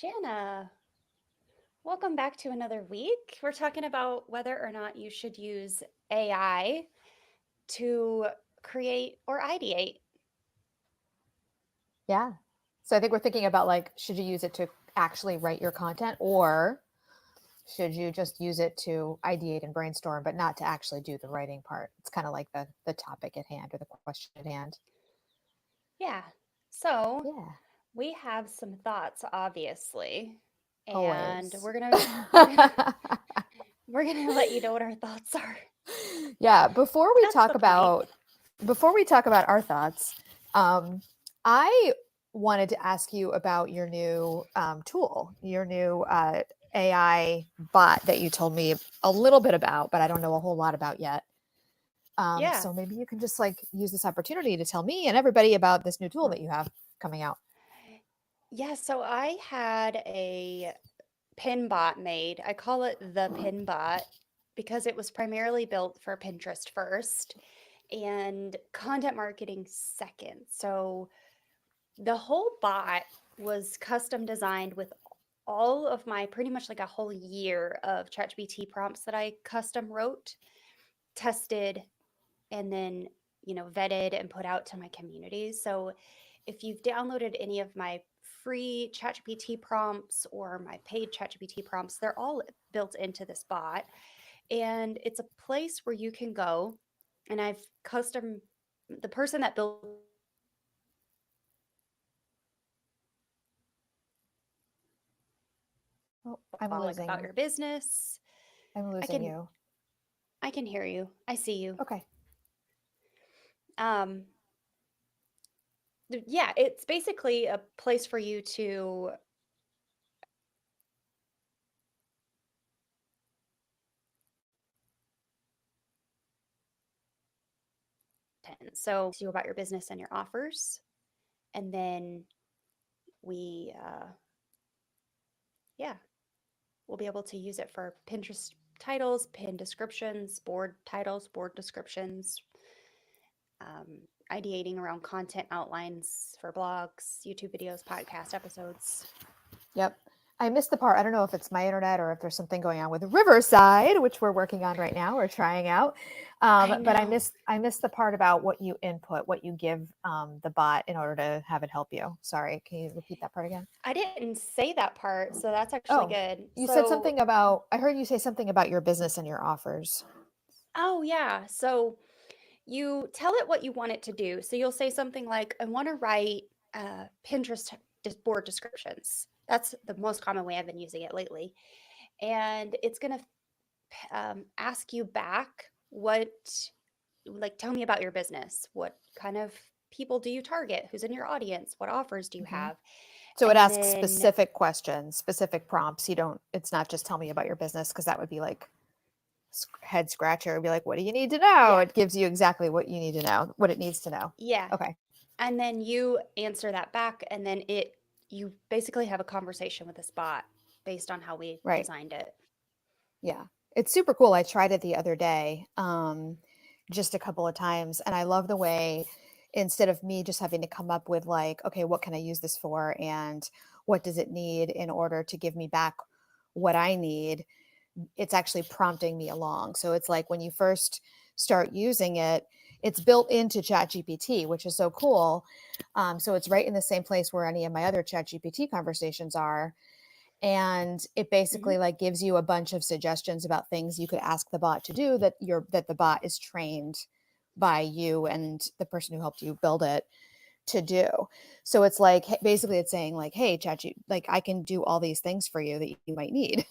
Jana, welcome back to another week. We're talking about whether or not you should use AI to create or ideate. Yeah. So I think we're thinking about like, should you use it to actually write your content or should you just use it to ideate and brainstorm, but not to actually do the writing part? It's kind of like the topic at hand or the question at hand. Yeah. So Yeah. we have some thoughts, obviously, and Always. we're gonna we're gonna let you know what our thoughts are. Yeah. That's the point. Before we talk about our thoughts, I wanted to ask you about your new tool, your new AI bot that you told me a little bit about, but I don't know a whole lot about yet. Yeah. So maybe you can just like use this opportunity to tell me and everybody about this new tool that you have coming out. Yeah. So I had a pin bot made. I call it the pin bot because it was primarily built for Pinterest first and content marketing second. So the whole bot was custom designed with all of my pretty much like a whole year of ChatGPT prompts that I custom wrote, tested, and then, vetted and put out to my community. So if you've downloaded any of my free ChatGPT prompts or my paid ChatGPT prompts, they're all built into this bot. And it's a place where you can go. And I've custom, the person that built Oh, I'm like about losing. your business. I'm I losing can you. I can hear you. I see you. Okay. Um yeah, it's basically a place for you to so you about your business and your offers, and then we yeah, we'll be able to use it for Pinterest titles, pin descriptions, board titles, board descriptions, um, ideating around content outlines for blogs, YouTube videos, podcast episodes. Yep. I missed the part. I don't know if it's my internet or if there's something going on with Riverside, which we're working on right now. We're trying out. I But I know. missed the part about what you input, what you give the bot in order to have it help you. Sorry. Can you repeat that part again? I didn't say that part, so that's actually Oh, good. you said So, something about, I heard you say something about your business and your offers. oh yeah, so you tell it what you want it to do. So you'll say something like, I want to write Pinterest board descriptions. That's the most common way I've been using it lately. And it's going to ask you back what, like, tell me about your business. What kind of people do you target? Who's in your audience? What offers do you Mhm. have? So it And asks then, specific questions, specific prompts. It's not just tell me about your business because that would be like head scratcher. It'd be like, what do you need to know? yeah, It gives you exactly what you need to know, what it needs to know. yeah. Okay. And then you answer that back, and then you basically have a conversation with this bot based on how we Right. designed it. Yeah. It's super cool. I tried it the other day, just a couple of times. And I love the way instead of me just having to come up with like, okay, what can I use this for? And what does it need in order to give me back what I need? It's actually prompting me along. So it's like when you first start using it, it's built into ChatGPT, which is so cool. So it's right in the same place where any of my other ChatGPT conversations are. And it Hmm. basically like gives you a bunch of suggestions about things you could ask the bot to do that the bot is trained by you and the person who helped you build it to do. So it's like basically it's saying like, hey, ChatGPT, like I can do all these things for you that you might need.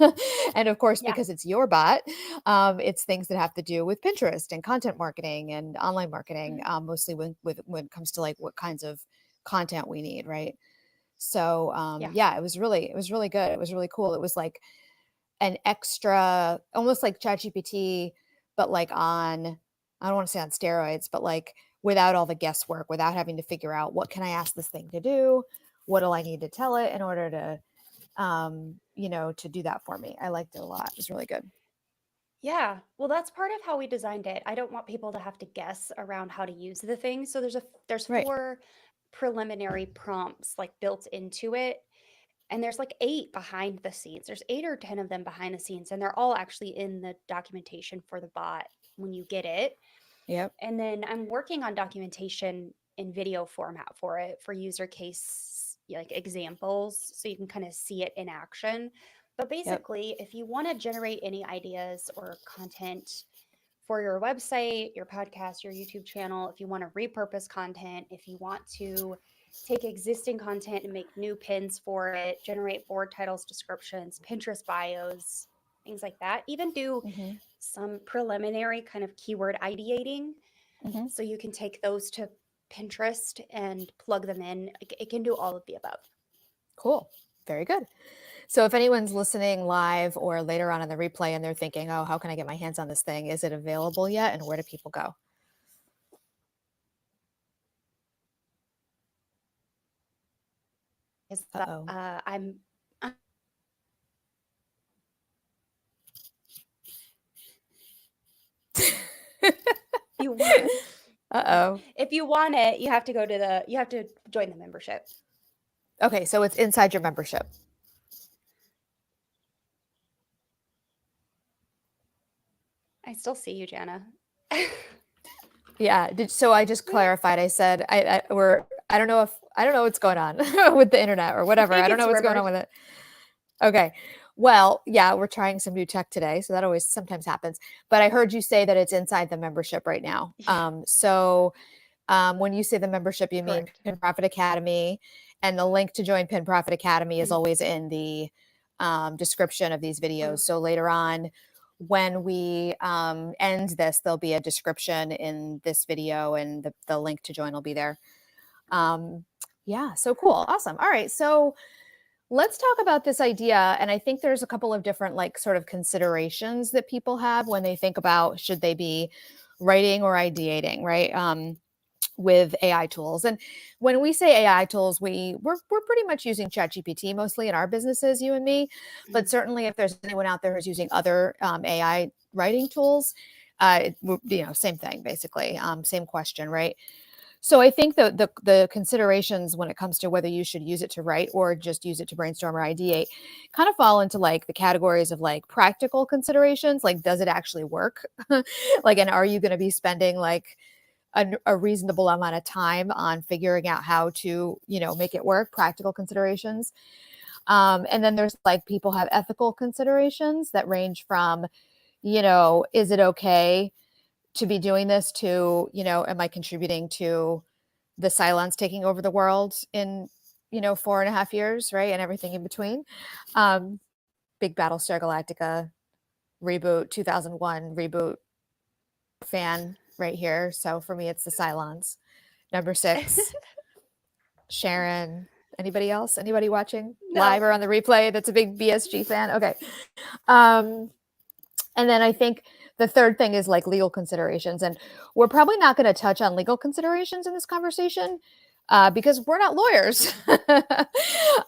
And of course, Yeah. because it's your bot, it's things that have to do with Pinterest and content marketing and online marketing, Mhm. mostly when it comes to like what kinds of content we need, right? So Yeah. yeah, it was really good. It was really cool. It was like an extra, almost like ChatGPT, but like on, I don't want to say on steroids, but like without all the guesswork, without having to figure out what can I ask this thing to do, what do I need to tell it in order to do that for me. I liked it a lot. It was really good. Yeah. Well, that's part of how we designed it. I don't want people to have to guess around how to use the thing. So there's Right. four preliminary prompts like built into it. And there's like 8 behind the scenes. There's 8 or 10 of them behind the scenes, and they're all actually in the documentation for the bot when you get it. Yep. And then I'm working on documentation in video format for it, for user case like examples, so you can kind of see it in action. But Yep. basically, if you want to generate any ideas or content for your website, your podcast, your YouTube channel, if you want to repurpose content, if you want to take existing content and make new pins for it, generate board titles, descriptions, Pinterest bios, things like that, even do Mm-hmm. some preliminary kind of keyword ideating. Mm-hmm. So you can take those to Pinterest and plug them in. It can do all of the above. Cool. Very good. So if anyone's listening live or later on in the replay and they're thinking, oh, how can I get my hands on this thing? Is it available yet? And where do people go? Is Uh-oh. I'm you want Uh-oh. if you want it, you have to you have to join the membership. Okay, so it's inside your membership. I still see you, Jana. Yeah. So I just clarified. I said I don't know what's going on with the internet or whatever. I don't know what's going on with it. Okay. Well, yeah, we're trying some new tech today, so that always sometimes happens. But I heard you say that it's inside the membership right now. So when you say the membership, you mean Pin Profit Academy, and the link to join Pin Profit Academy is always in the description of these videos. So later on, when we end this, there'll be a description in this video, and the link to join will be there. Yeah, so cool. Awesome. All right. So let's talk about this idea. And I think there's a couple of different like sort of considerations that people have when they think about should they be writing or ideating, right? With AI tools. And when we say AI tools, we're pretty much using ChatGPT mostly in our businesses, you and me. But certainly if there's anyone out there who's using other AI writing tools, same thing, basically, same question, right? So I think the considerations when it comes to whether you should use it to write or just use it to brainstorm or ideate kind of fall into like the categories of like practical considerations, like does it actually work? Like, and are you going to be spending like a reasonable amount of time on figuring out how to, make it work, practical considerations. And then there's like people have ethical considerations that range from, is it okay to be doing this to, am I contributing to the Cylons taking over the world in, 4.5 years, right? And everything in between. Big Battlestar Galactica reboot, 2001 reboot fan right here. So for me, it's the Cylons. Number 6, Sharon. Anybody else? Anybody watching live or on the replay that's a big BSG fan? Okay. And then I think the third thing is like legal considerations. And we're probably not going to touch on legal considerations in this conversation because we're not lawyers.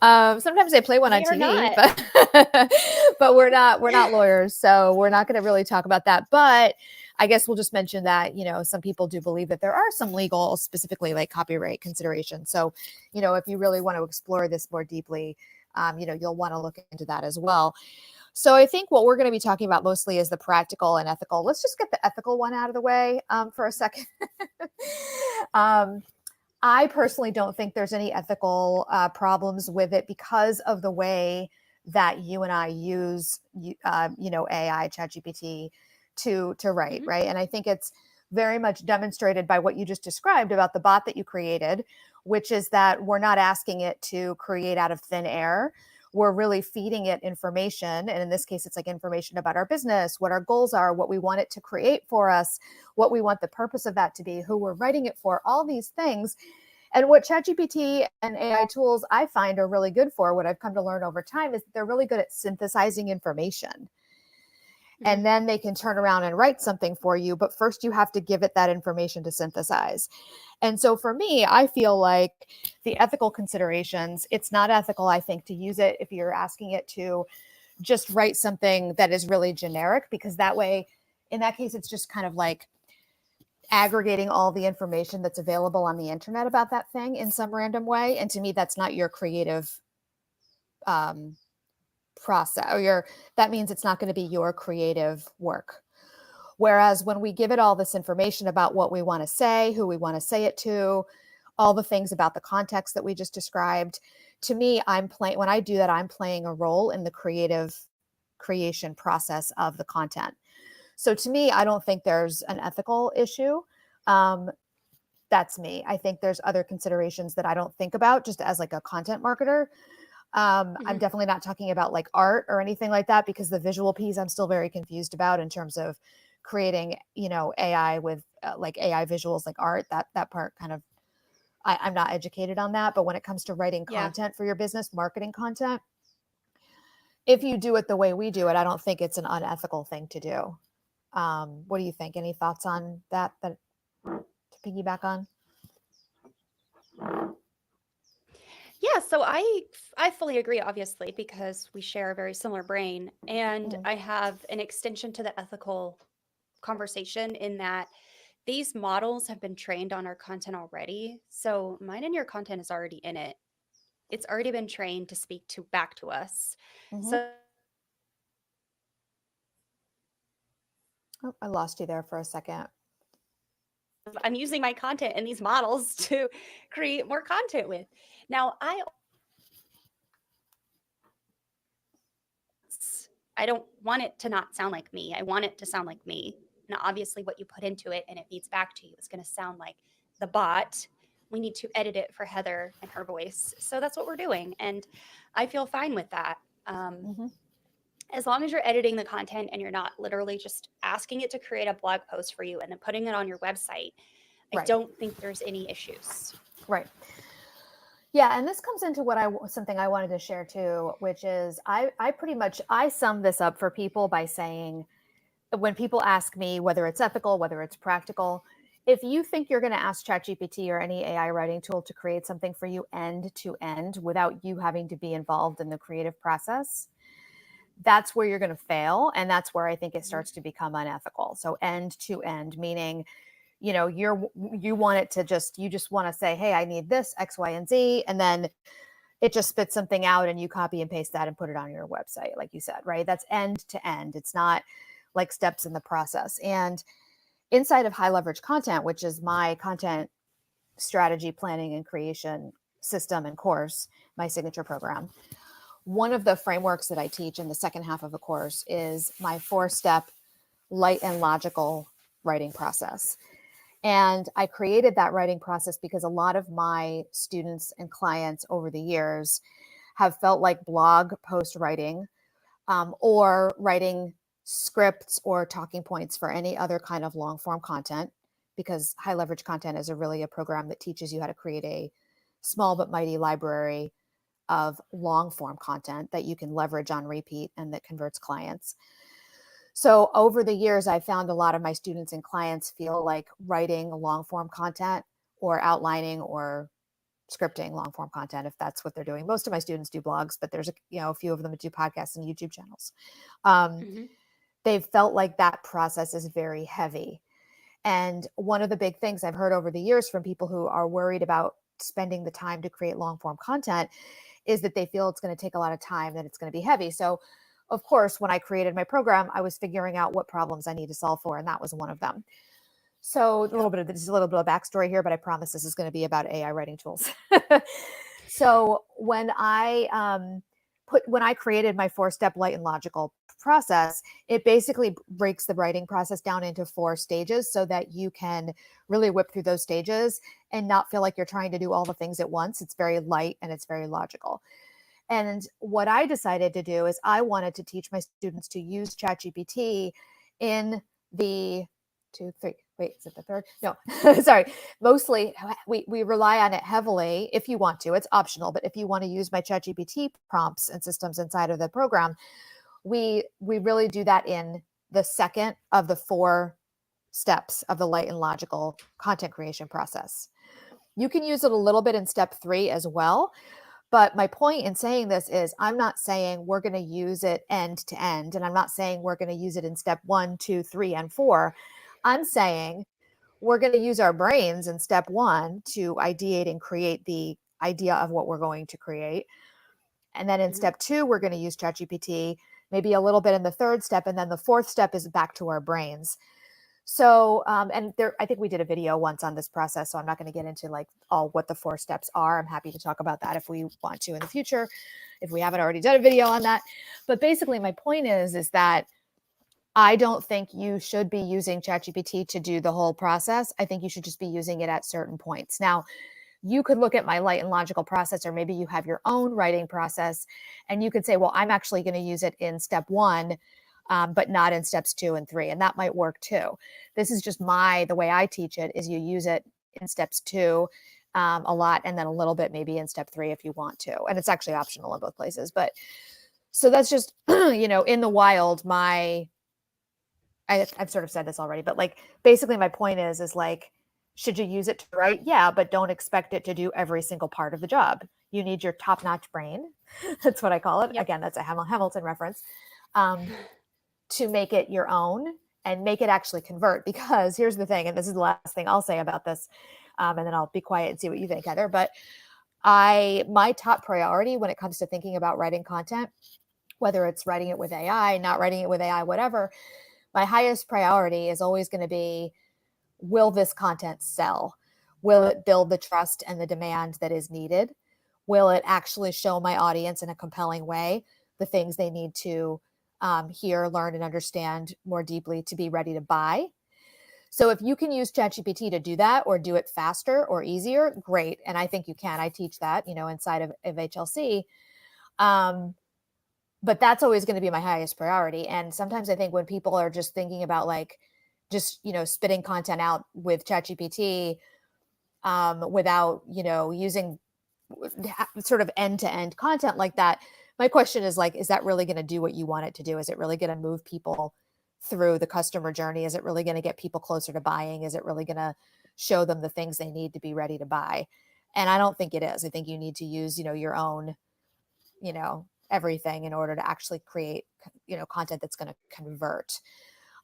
Sometimes they play one on TV, but we're not lawyers. So we're not going to really talk about that. But I guess we'll just mention that, some people do believe that there are some legal, specifically like copyright considerations. So, if you really want to explore this more deeply, you'll want to look into that as well. So I think what we're going to be talking about mostly is the practical and ethical. Let's just get the ethical one out of the way for a second. I personally don't think there's any ethical problems with it because of the way that you and I use, AI, ChatGPT to write, right? And I think it's very much demonstrated by what you just described about the bot that you created, which is that we're not asking it to create out of thin air. We're really feeding it information. And in this case, it's like information about our business, what our goals are, what we want it to create for us, what we want the purpose of that to be, who we're writing it for, all these things. And what ChatGPT and AI tools I find are really good for, what I've come to learn over time, is that they're really good at synthesizing information. And then they can turn around and write something for you. But first you have to give it that information to synthesize. And so for me, I feel like the ethical considerations, it's not ethical, I think, to use it if you're asking it to just write something that is really generic, because that way, in that case, it's just kind of like aggregating all the information that's available on the internet about that thing in some random way. And to me, that's not your creative process, or that means it's not going to be your creative work. Whereas when we give it all this information about what we want to say, who we want to say it to, all the things about the context that we just described, to me, when I do that, I'm playing a role in the creative creation process of the content. So to me, I don't think there's an ethical issue. That's me. I think there's other considerations that I don't think about just as like a content marketer. I'm definitely not talking about like art or anything like that, because the visual piece I'm still very confused about in terms of creating, AI with like AI visuals, like art, that part kind of, I'm not educated on that. But when it comes to writing content for your business, marketing content, if you do it the way we do it, I don't think it's an unethical thing to do. What do you think? Any thoughts on that to piggyback on? Yeah, so I fully agree, obviously, because we share a very similar brain, and I have an extension to the ethical conversation in that these models have been trained on our content already. So mine and your content is already in it. It's already been trained to speak to back to us. So Oh, I lost you there for a second. I'm using my content and these models to create more content with. Now, I don't want it to not sound like me. I want it to sound like me. Now, obviously, what you put into it and it feeds back to you is going to sound like the bot. We need to edit it for Heather and her voice. So that's what we're doing. And I feel fine with that. As long as you're editing the content and you're not literally just asking it to create a blog post for you and then putting it on your website, I don't think there's any issues. Right. Yeah, and this comes into something I wanted to share too, which is I sum this up for people by saying, when people ask me whether it's ethical, whether it's practical, if you think you're going to ask ChatGPT or any AI writing tool to create something for you end to end without you having to be involved in the creative process, that's where you're going to fail. And that's where I think it starts to become unethical. So end to end, meaning, you want it to you just want to say, hey, I need this X, Y, and Z. And then it just spits something out and you copy and paste that and put it on your website. Like you said, right? That's end to end. It's not like steps in the process. And inside of high leverage content, which is my content strategy planning and creation system and course, my signature program, one of the frameworks that I teach in the second half of the course is my 4-step light and logical writing process. And I created that writing process because a lot of my students and clients over the years have felt like blog post writing or writing scripts or talking points for any other kind of long form content, because high leverage content is really a program that teaches you how to create a small but mighty library of long form content that you can leverage on repeat and that converts clients. So over the years, I found a lot of my students and clients feel like writing long form content or outlining or scripting long form content, if that's what they're doing. Most of my students do blogs, but there's a few of them that do podcasts and YouTube channels. They've felt like that process is very heavy. And one of the big things I've heard over the years from people who are worried about spending the time to create long form content is that they feel it's going to take a lot of time, that it's going to be heavy. So of course, when I created my program, I was figuring out what problems I need to solve for, and that was one of them. So a little bit of backstory here, but I promise this is going to be about AI writing tools. So when I created my 4-step light and logical process, it basically breaks the writing process down into 4 stages so that you can really whip through those stages and not feel like you're trying to do all the things at once. It's very light and it's very logical. And what I decided to do is I wanted to teach my students to use ChatGPT in the 2, 3. Wait, is it the third? No, sorry. Mostly we rely on it heavily. If you want to, it's optional. But if you want to use my ChatGPT prompts and systems inside of the program, we really do that in the second of the 4 steps of the light and logical content creation process. You can use it a little bit in step 3 as well. But my point in saying this is I'm not saying we're going to use it end to end. And I'm not saying we're going to use it in step 1, 2, 3, and 4. I'm saying we're going to use our brains in step 1 to ideate and create the idea of what we're going to create. And then in Mhm. step 2, we're going to use ChatGPT, maybe a little bit in the third step. And then the fourth step is back to our brains. So, and there, I think we did a video once on this process, so I'm not going to get into like all what the 4 steps are. I'm happy to talk about that if we want to in the future, if we haven't already done a video on that. But basically my point is that I don't think you should be using ChatGPT to do the whole process. I think you should just be using it at certain points. Now, you could look at my light and logical process, or maybe you have your own writing process, and you could say, well, I'm actually going to use it in step 1, but not in steps 2 and 3. And that might work too. This is just the way I teach it is you use it in steps 2 a lot, and then a little bit maybe in step 3 if you want to. And it's actually optional in both places. But so that's just, in the wild, I've sort of said this already, but like basically my point is like, should you use it to write? Yeah, but don't expect it to do every single part of the job. You need your top-notch brain. That's what I call it. Yep. Again, that's a Hamilton reference. To make it your own and make it actually convert. Because here's the thing, and this is the last thing I'll say about this, and then I'll be quiet and see what you think, Heather. But my top priority when it comes to thinking about writing content, whether it's writing it with AI, not writing it with AI, whatever, my highest priority is always going to be, will this content sell? Will it build the trust and the demand that is needed? Will it actually show my audience in a compelling way the things they need to hear, learn, and understand more deeply to be ready to buy? So if you can use ChatGPT to do that or do it faster or easier, great. And I think you can. I teach that, inside of HLC. But that's always going to be my highest priority. And sometimes I think when people are just thinking about like, just, spitting content out with ChatGPT without, using sort of end-to-end content like that, my question is like, is that really going to do what you want it to do? Is it really going to move people through the customer journey? Is it really going to get people closer to buying? Is it really going to show them the things they need to be ready to buy? And I don't think it is. I think you need to use, your own, everything in order to actually create, content that's going to convert.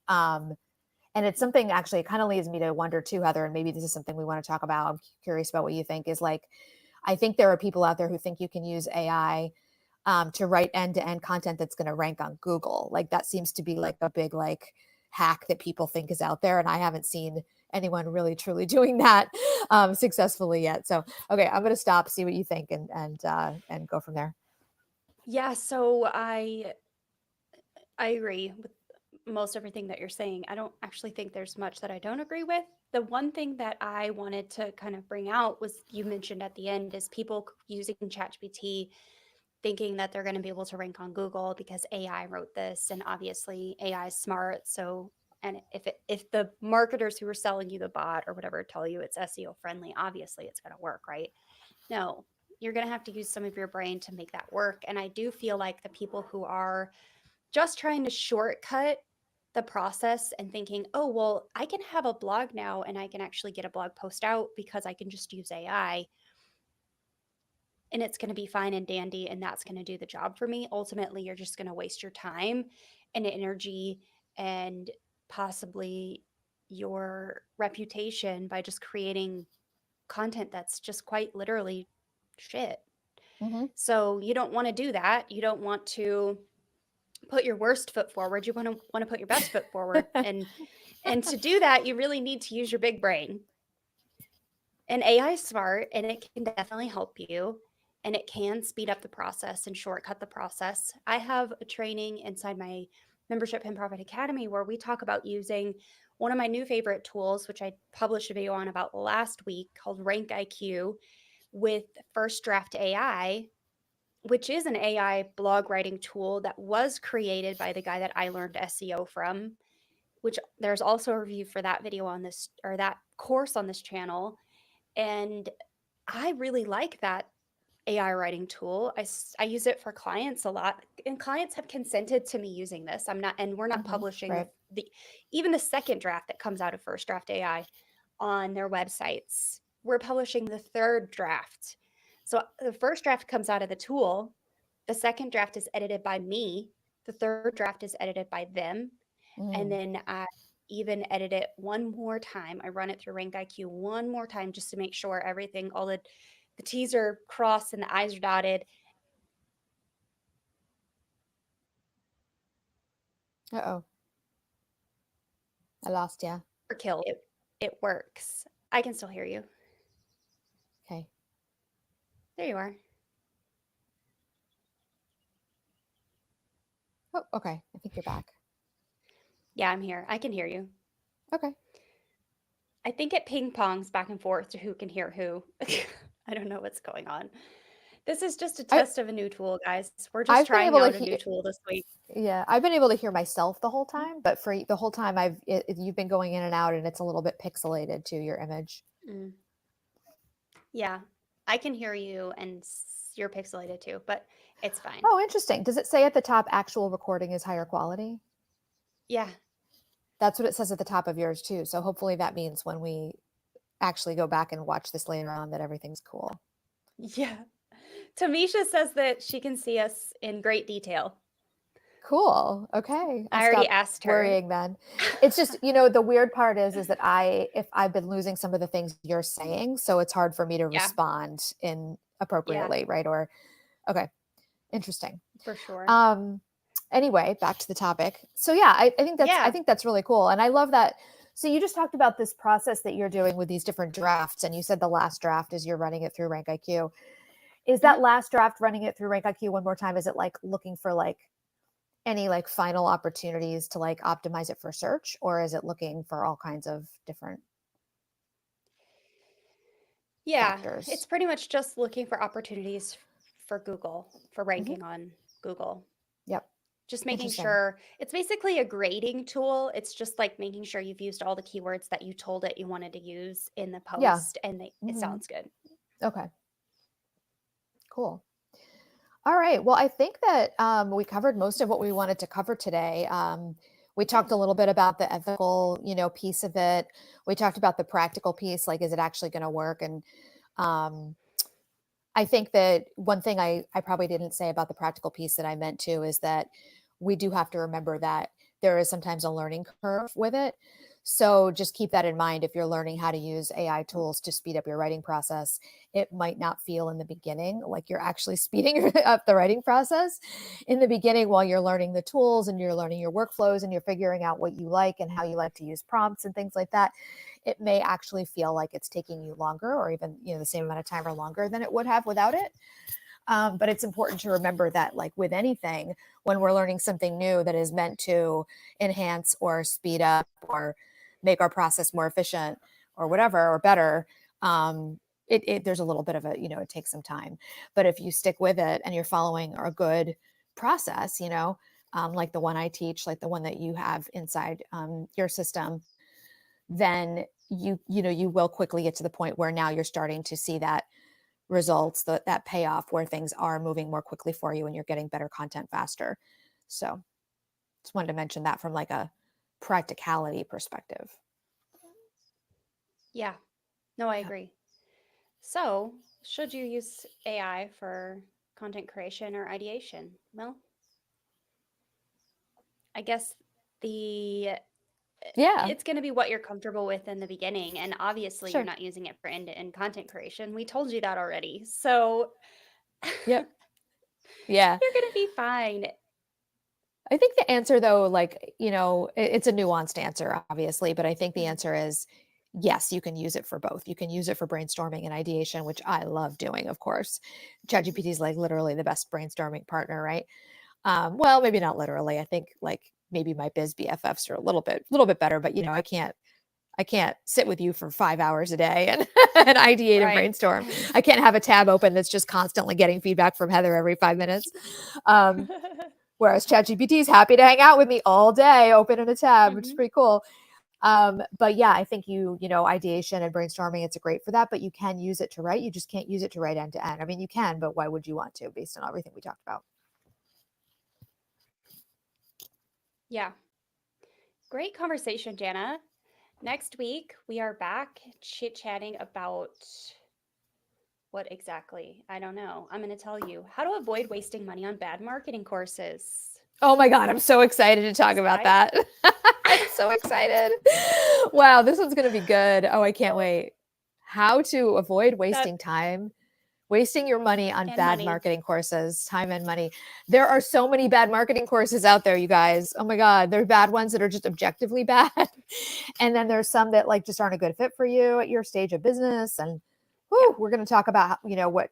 And it's something actually, it kind of leads me to wonder too, Heather, and maybe this is something we want to talk about. I'm curious about what you think is like, I think there are people out there who think you can use AI to write end-to-end content that's going to rank on Google. Like that seems to be like a big like hack that people think is out there. And I haven't seen anyone really truly doing that successfully yet. So, okay, I'm going to stop, see what you think and go from there. Yeah, so I agree with most everything that you're saying. I don't actually think there's much that I don't agree with. The one thing that I wanted to kind of bring out was you mentioned at the end is people using ChatGPT thinking that they're going to be able to rank on Google because AI wrote this, and obviously AI is smart. So, and if the marketers who are selling you the bot or whatever tell you it's SEO friendly, obviously it's going to work, right? No, you're going to have to use some of your brain to make that work. And I do feel like the people who are just trying to shortcut the process and thinking, oh, well, I can have a blog now and I can actually get a blog post out because I can just use AI and it's going to be fine and dandy and that's going to do the job for me. Ultimately, you're just going to waste your time and energy and possibly your reputation by just creating content that's just quite literally shit. Mm-hmm. So you don't want to do that. You don't want to put your worst foot forward. You want to put your best foot forward. And to do that, you really need to use your big brain. And AI is smart and it can definitely help you and it can speed up the process and shortcut the process. I have a training inside my membership in Profit Academy where we talk about using one of my new favorite tools, which I published a video on about last week called Rank IQ with First Draft AI, which is an AI blog writing tool that was created by the guy that I learned SEO from, which there's also a review for that video on this or that course on this channel. And I really like that AI writing tool. I use it for clients a lot, and clients have consented to me using this. And we're not Mm-hmm. publishing Right. even the second draft that comes out of First Draft AI on their websites. We're publishing the third draft. So the first draft comes out of the tool. The second draft is edited by me. The third draft is edited by them. And Mm. then I even edit it one more time. I run it through Rank IQ one more time just to make sure everything, all the T's are crossed and the I's are dotted. Uh-oh. I lost you. or kill it works. I can still hear you. Okay. There you are. Oh, okay. I think you're back. Yeah, I'm here. I can hear you. Okay. I think it ping pongs back and forth to who can hear who. I don't know what's going on. This is just a I test of a new tool, guys. We're just I've been trying able to out a new hear. tool this week. Yeah, I've been able to hear myself the whole time, but for the whole time you've been going in and out, and it's a little bit pixelated to your image. Mm. Yeah, I can hear you and you're pixelated too, but it's fine. Oh, interesting. Does it say at the top actual recording is higher quality? Yeah. That's what it says at the top of yours too. So hopefully that means when we actually go back and watch this later on that everything's cool. Yeah. Tamisha says that she can see us in great detail. Cool. Okay. I'll I already stop asked her. worrying then. It's just, the weird part is that if I've been losing some of the things you're saying, so it's hard for me to Yeah. respond in appropriately, right? Or okay. Interesting. For sure. Anyway, back to the topic. So yeah, I think that's really cool. And I love that. So you just talked about this process that you're doing with these different drafts, and you said the last draft is you're running it through Rank IQ. Is that last draft running it through Rank IQ one more time? Is it like looking for like any like final opportunities to like optimize it for search, or is it looking for all kinds of different factors? It's pretty much just looking for opportunities for Google, for ranking on Google. Yep. Just making sure it's basically a grading tool. It's just like making sure you've used all the keywords that you told it you wanted to use in the post, and it sounds good. Okay. Cool. All right. Well, I think that we covered most of what we wanted to cover today. We talked a little bit about the ethical, piece of it. We talked about the practical piece, like, is it actually going to work? And I think that one thing I probably didn't say about the practical piece that I meant to is that we do have to remember that there is sometimes a learning curve with it. So just keep that in mind. If you're learning how to use AI tools to speed up your writing process, it might not feel in the beginning like you're actually speeding up the writing process in the beginning while you're learning the tools and you're learning your workflows and you're figuring out what you like and how you like to use prompts and things like that. It may actually feel like it's taking you longer or even, the same amount of time or longer than it would have without it. But it's important to remember that, like with anything, when we're learning something new that is meant to enhance or speed up or make our process more efficient or whatever, or better, there's a little bit of it takes some time. But if you stick with it and you're following a good process, like the one I teach, like the one that you have inside your system, then you will quickly get to the point where now you're starting to see that results, that payoff where things are moving more quickly for you and you're getting better content faster. So just wanted to mention that from like a practicality perspective. Yeah. No, I agree. So, should you use AI for content creation or ideation? Well, I guess it's going to be what you're comfortable with in the beginning. And obviously, you're not using it for end-to-end content creation. We told you that already. So, yep. Yeah. You're going to be fine. I think the answer, though, like, it's a nuanced answer, obviously, but I think the answer is yes, you can use it for both. You can use it for brainstorming and ideation, which I love doing, of course. ChatGPT is like literally the best brainstorming partner, right? Well, maybe not literally. I think like maybe my biz BFFs are a little bit better, but I can't sit with you for 5 hours a day and, and ideate and brainstorm. I can't have a tab open that's just constantly getting feedback from Heather every 5 minutes. Whereas ChatGPT is happy to hang out with me all day, open in a tab, which is pretty cool. But yeah, I think ideation and brainstorming, it's great for that, but you can use it to write. You just can't use it to write end to end. I mean, you can, but why would you want to based on everything we talked about? Yeah. Great conversation, Jana. Next week, we are back chit-chatting about what exactly? I don't know. I'm going to tell you how to avoid wasting money on bad marketing courses. Oh my God, I'm so excited to talk about that. I'm so excited. Wow, this one's going to be good. Oh, I can't wait. How to avoid wasting time Wasting your money on And bad money. marketing courses, time and money. There are so many bad marketing courses out there, you guys. Oh my God. There are bad ones that are just objectively bad. And then there's some that like just aren't a good fit for you at your stage of business. And we're going to talk about,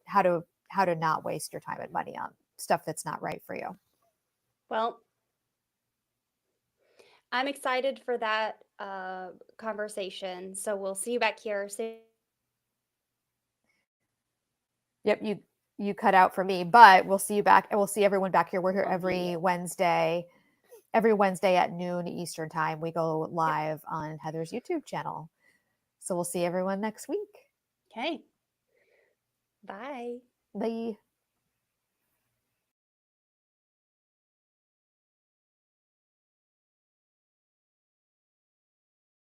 how to not waste your time and money on stuff that's not right for you. Well, I'm excited for that conversation. So we'll see you back here soon. Yep, you cut out for me, but we'll see you back, and we'll see everyone back here. We're here On every video. Wednesday at noon Eastern time. We go live on Heather's YouTube channel. So we'll see everyone next week. Okay. Bye. Bye.